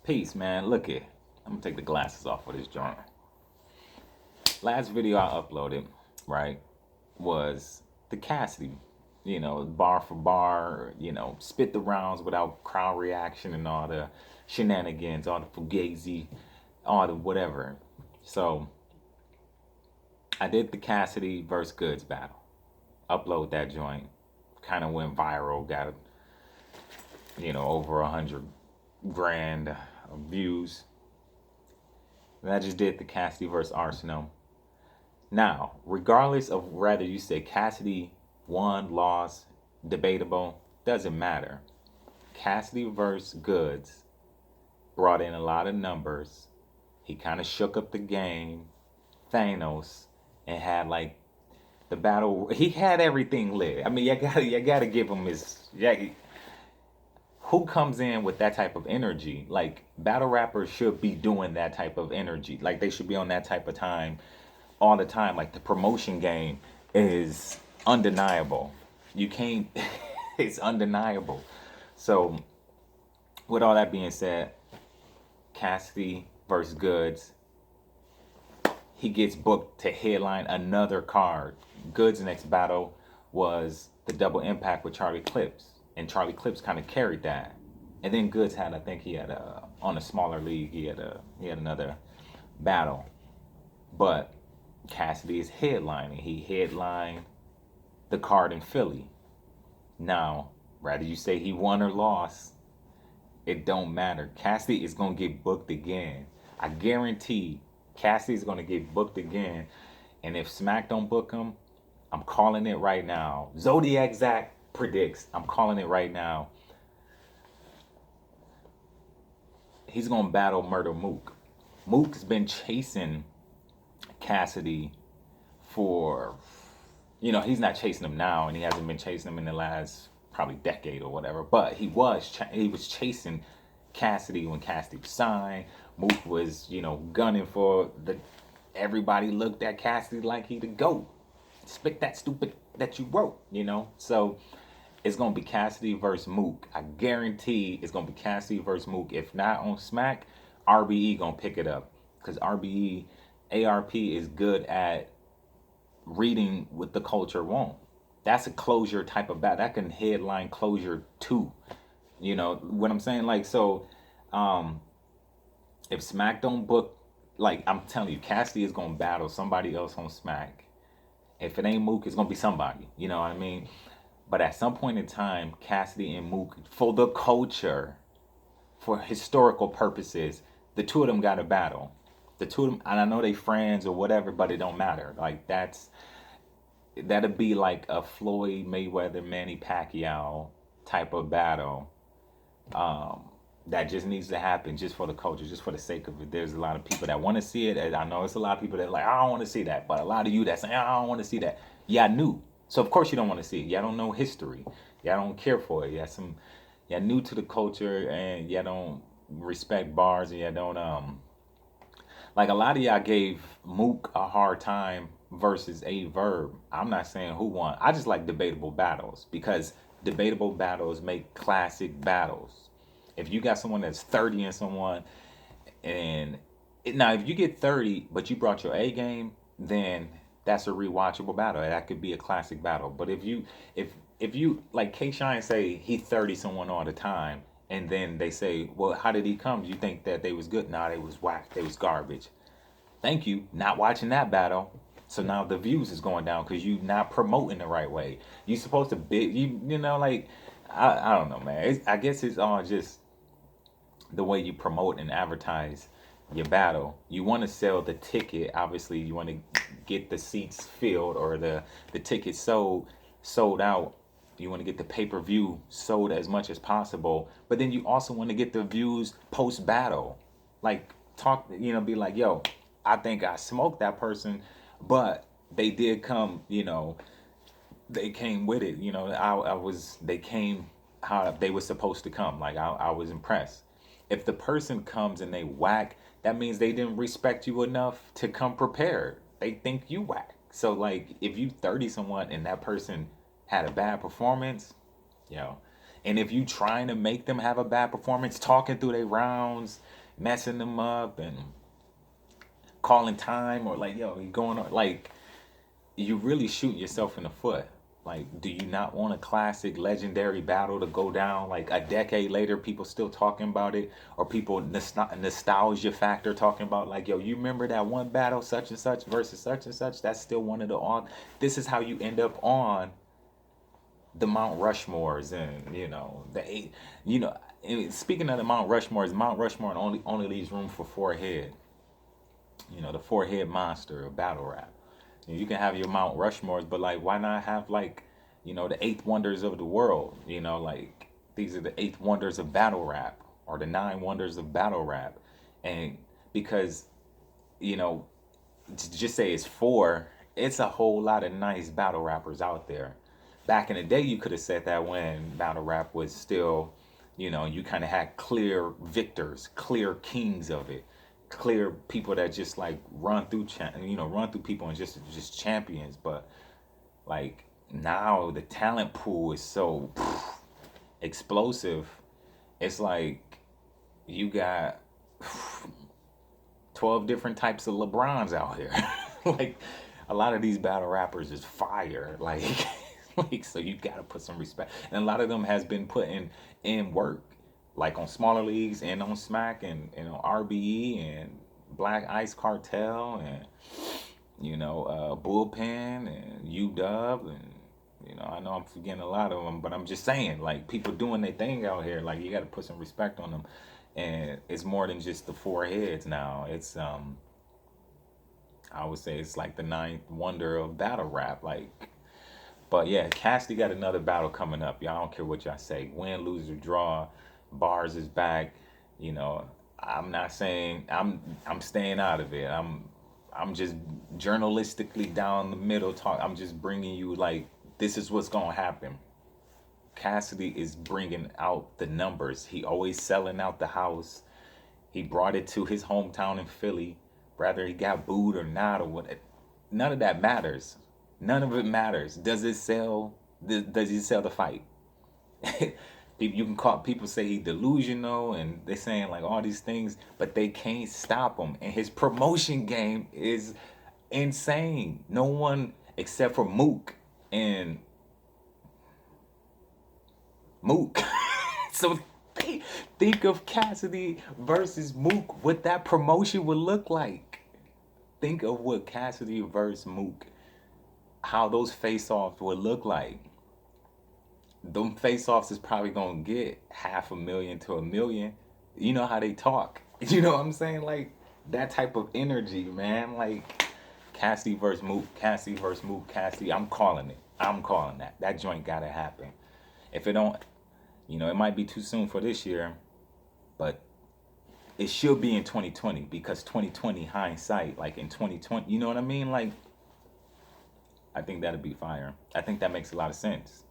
Peace, man. Look it. I'm gonna take the glasses off for this joint. Last video I uploaded, right, was the Cassidy. Bar for bar, spit the rounds without crowd reaction and all the shenanigans, all the fugazi, all the whatever. So I did the Cassidy versus Goodz battle. Upload that joint. Kind of went viral. Got, over 100 grand views. And I just did the Cassidy versus Arsonal. Now, regardless of whether you say Cassidy won, lost, debatable, doesn't matter. Cassidy versus Goodz brought in a lot of numbers. He kind of shook up the game, Thanos, and had like the battle. He had everything lit. I mean, you gotta give him his. Who comes in with that type of energy? Like, battle rappers should be doing that type of energy. Like, they should be on that type of time all the time. Like, the promotion game is undeniable. You can't, it's undeniable. So, with all that being said, Cassidy versus Goodz, he gets booked to headline another card. Goodz' next battle was the double impact with Charlie Clips. And Charlie Clips kind of carried that. And then Goodz had, I think he had on a smaller league, he had another battle. But Cassidy is headlining. He headlined the card in Philly. Now, rather you say he won or lost, it don't matter. Cassidy is going to get booked again. I guarantee Cassidy is going to get booked again. And if Smack don't book him, I'm calling it right now. Zodiac Zach predicts, I'm calling it right now, he's going to battle Murda Mook. Mook's been chasing Cassidy for, he's not chasing him now, and he hasn't been chasing him in the last probably decade or whatever, but he was chasing Cassidy when Cassidy was signed. Mook was, gunning for everybody looked at Cassidy like he the GOAT. Spit that stupid that you wrote, So it's going to be Cassidy versus Mook. I guarantee it's going to be Cassidy versus Mook. If not on Smack, RBE going to pick it up. Because RBE, ARP is good at reading what the culture wants. That's a closure type of battle. That can headline closure too. You know what I'm saying? Like, so if Smack don't book, like, I'm telling you, Cassidy is going to battle somebody else on Smack. If it ain't Mook, it's going to be somebody. You know what I mean? But at some point in time, Cassidy and Mook, for the culture, for historical purposes, the two of them got a battle. The two of them, and I know they friends or whatever, but it don't matter. Like, that'd be like a Floyd Mayweather, Manny Pacquiao type of battle. That just needs to happen just for the culture, just for the sake of it. There's a lot of people that want to see it. And I know it's a lot of people that are like, I don't want to see that. But a lot of you that say, I don't want to see that. Yeah, I knew. So of course you don't want to see it. Y'all don't know history. Y'all don't care for it. Y'all new to the culture, and y'all don't respect bars, and y'all don't like, a lot of y'all gave Mook a hard time versus a Verb. I'm not saying who won. I just like debatable battles, because debatable battles make classic battles. If you got someone that's 30 and someone, and now if you get 30 but you brought your A game, then that's a rewatchable battle. That could be a classic battle. But if you like K Shine say he 30 someone all the time, and then they say, well, how did he come? You think that they was good? Nah, they was whack. They was garbage. Thank you. Not watching that battle. So now the views is going down because you not promoting the right way. You supposed to bid, like, I don't know, man. I guess it's all just the way you promote and advertise your battle. You want to sell the ticket. Obviously, you want to get the seats filled, or the tickets sold out. You want to get the pay-per-view sold as much as possible. But then you also want to get the views post-battle. Like, talk, be like, yo, I think I smoked that person, but they did come, they came with it. They came how they were supposed to come. Like, I was impressed. If the person comes and they whack, that means they didn't respect you enough to come prepared. They think you whack. So, like, if you 30 someone and that person had a bad performance, and if you trying to make them have a bad performance, talking through their rounds, messing them up and calling time, or like, yo, you going on, like, you really shooting yourself in the foot. Like, do you not want a classic legendary battle to go down like a decade later, people still talking about it, or people nostalgia factor talking about, like, yo, you remember that one battle such and such versus such and such? That's still one of the on. This is how you end up on the Mount Rushmores, and the eight. Speaking of the Mount Rushmores, Mount Rushmore only leaves room for forehead. The forehead monster of battle rap. You can have your Mount Rushmores, but like, why not have like, the eighth wonders of the world? Like, these are the eighth wonders of battle rap, or the nine wonders of battle rap, and because, to just say it's four, it's a whole lot of nice battle rappers out there. Back in the day, you could have said that when battle rap was still, you kind of had clear victors, clear kings of it, clear people that just like run through people and just champions. But like, now the talent pool is so explosive. It's like you got 12 different types of LeBrons out here. Like, a lot of these battle rappers is fire. Like, like, so you gotta put some respect. And a lot of them has been putting in work, like on smaller leagues and on Smack and on RBE and Black Ice Cartel and Bullpen and UW, and I know I'm forgetting a lot of them, but I'm just saying, like, people doing their thing out here. Like, you got to put some respect on them, and it's more than just the four heads now. It's I would say it's like the ninth wonder of battle rap. Like, but yeah, Cassidy got another battle coming up. Y'all, I don't care what y'all say. Win, lose, or draw. Bars is back. I'm not saying I'm staying out of it. I'm just journalistically down the middle talk. I'm just bringing you, like, this is what's gonna happen. Cassidy is bringing out the numbers. He always selling out the house. He brought it to his hometown in Philly, whether he got booed or not, or what. None of that matters. None of it matters. Does it sell? Does he sell the fight? You can call, people say he delusional, and they're saying like all these things, but they can't stop him. And his promotion game is insane. No one except for Mook and Mook. So think of Cassidy versus Mook, what that promotion would look like. Think of what Cassidy versus Mook, how those face-offs would look like. Them face-offs is probably gonna get $500,000 to $1 million. You know how they talk. You know what I'm saying? Like, that type of energy, man. Like, Cassidy versus Mook, Cassidy versus Mook, Cassidy. I'm calling it. I'm calling that. That joint gotta happen. If it don't, it might be too soon for this year, but it should be in 2020, because 2020 hindsight, like in 2020, you know what I mean? Like, I think that'd be fire. I think that makes a lot of sense.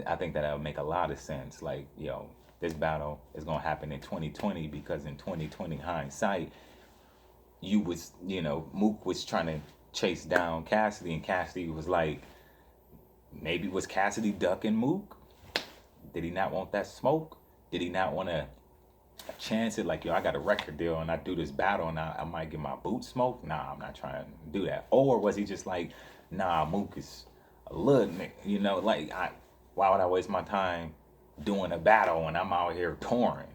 I think that would make a lot of sense. Like, this battle is gonna happen in 2020, because in 2020 hindsight, Mook was trying to chase down Cassidy, and Cassidy was like, maybe was Cassidy ducking Mook? Did he not want that smoke? Did he not want to chance it? Like, I got a record deal and I do this battle and I might get my boot smoked? Nah, I'm not trying to do that. Or was he just like, nah, Mook is a little nigga, like, why would I waste my time doing a battle when I'm out here touring?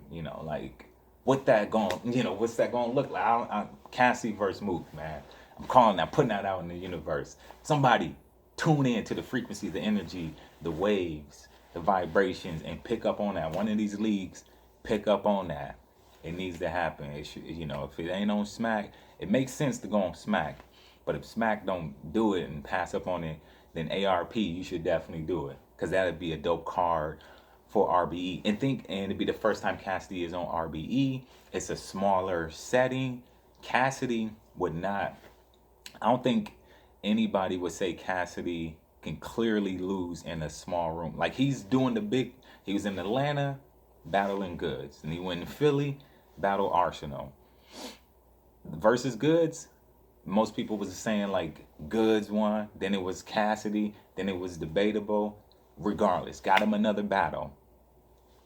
Like, what's that gonna look like? Cassidy versus Mook, man. I'm calling that, putting that out in the universe. Somebody tune in to the frequency, the energy, the waves, the vibrations, and pick up on that. One of these leagues, pick up on that. It needs to happen. It should, if it ain't on Smack, it makes sense to go on Smack. But if Smack don't do it and pass up on it, then ARP, you should definitely do it, because that'd be a dope card for RBE. And it'd be the first time Cassidy is on RBE. It's a smaller setting. Cassidy would not, I don't think anybody would say Cassidy can clearly lose in a small room. Like, he's doing he was in Atlanta battling Goodz, and he went in Philly, battle Arsonal. Versus Goodz, most people was saying like Goodz won, then it was Cassidy, then it was debatable. Regardless, got him another battle.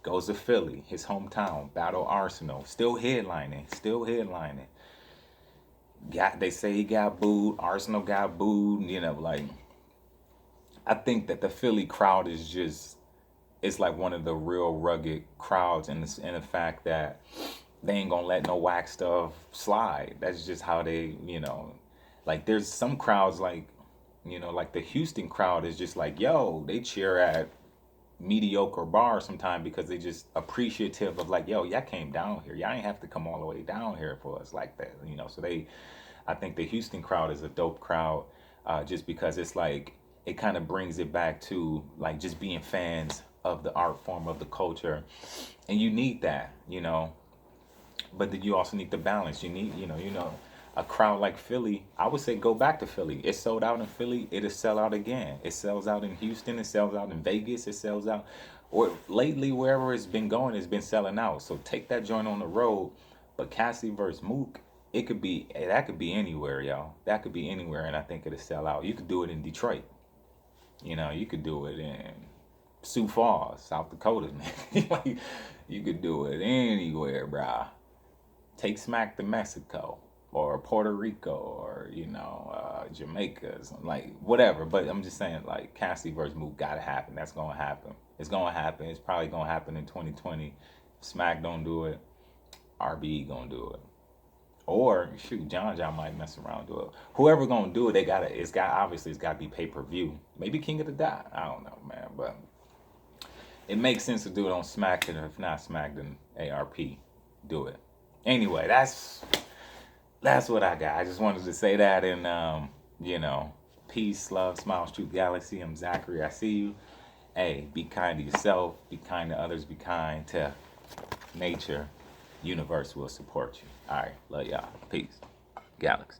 Goes to Philly, his hometown, battle Arsonal, still headlining, they say he got booed, Arsonal got booed, you know, like, I think that the Philly crowd is just, it's like one of the real rugged crowds in the fact that they ain't gonna let no whack stuff slide. That's just how they, you know, like there's some crowds like, you know, like the Houston crowd is just like, yo, they cheer at mediocre bars sometimes because they just appreciative of like, yo, y'all came down here. Y'all ain't have to come all the way down here for us like that, you know. So I think the Houston crowd is a dope crowd, just because it's like, it kind of brings it back to like just being fans of the art form, of the culture. And you need that, you know. But then you also need the balance. You need, you know, a crowd like Philly. I would say go back to Philly. It sold out in Philly. It'll sell out again. It sells out in Houston. It sells out in Vegas. It sells out. Or lately, wherever it's been going, it's been selling out. So take that joint on the road. But Cassidy versus Mook, that could be anywhere, y'all. That could be anywhere, and I think it'll sell out. You could do it in Detroit. You know, you could do it in Sioux Falls, South Dakota, man. Like, you could do it anywhere, brah. Take Smack to Mexico or Puerto Rico or, you know, Jamaica, like whatever. But I'm just saying, like, Cassidy versus Mook gotta happen. That's gonna happen. It's gonna happen. It's probably gonna happen in 2020. If Smack don't do it, RBE gonna do it. Or shoot, John might mess around and do it. Whoever gonna do it, it's gotta be pay-per-view. Maybe King of the Dot. I don't know, man. But it makes sense to do it on Smack, and if not Smack, then ARP do it. Anyway, that's what I got. I just wanted to say that, and you know, peace, love, smiles, truth, galaxy. I'm Zachary. I see you. Hey, be kind to yourself. Be kind to others. Be kind to nature. Universe will support you. All right, love y'all. Peace, Galaxy.